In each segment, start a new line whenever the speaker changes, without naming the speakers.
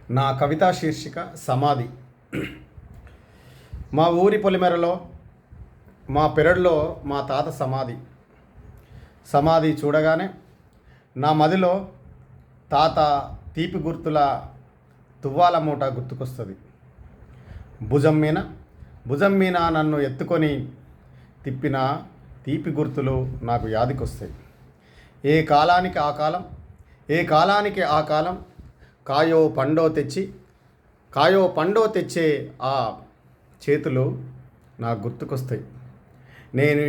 నా కవితా శీర్షిక సమాధి. మా ఊరి పొలిమేరలో మా పెరడులో మా తాత సమాధి చూడగానే నా మదిలో తాత తీపి గుర్తుల తువ్వాల మూట గుర్తుకొస్తుంది. భుజం మీద నన్ను ఎత్తుకొని తిప్పిన తీపి గుర్తులు నాకు యాదికొస్తాయి. ఏ కాలానికి ఆ కాలం కాయో పండో తెచ్చే ఆ చేతులు నాకు గుర్తుకొస్తాయి. నేను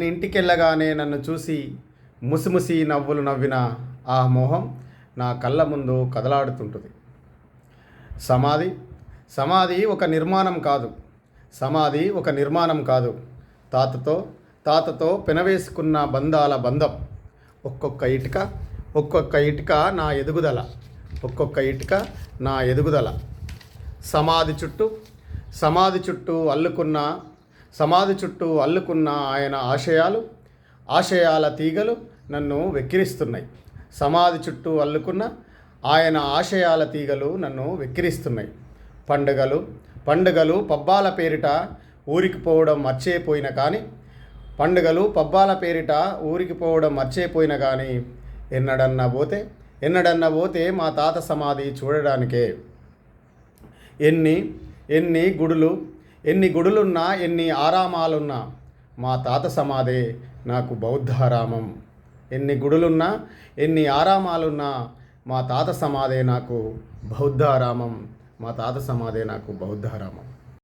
ఇంటికెళ్ళగానే నన్ను చూసి ముసిముసి నవ్వులు నవ్విన ఆ మొహం నా కళ్ళ ముందు కదలాడుతుంటుంది. సమాధి ఒక నిర్మాణం కాదు. తాతతో పెనవేసుకున్న బంధాల బంధం. ఒక్కొక్క ఇటుక నా ఎదుగుదల. సమాధి చుట్టూ అల్లుకున్న ఆయన ఆశయాల తీగలు నన్ను వెక్కిరిస్తున్నాయి. సమాధి చుట్టూ అల్లుకున్న ఆయన ఆశయాల తీగలు నన్ను వెక్కిరిస్తున్నాయి. పండుగలు పబ్బాల పేరిట ఊరికి పోవడం మర్చిపోయిన కానీ ఎన్నడన్నా పోతే మా తాత సమాధి చూడడానికే. ఎన్ని గుడులున్నా ఎన్ని ఆరామాలున్నా మా తాత సమాధే నాకు బౌద్ధారామం. ఎన్ని గుడులున్నా ఎన్ని ఆరామాలున్నా మా తాత సమాధే నాకు బౌద్ధారామం.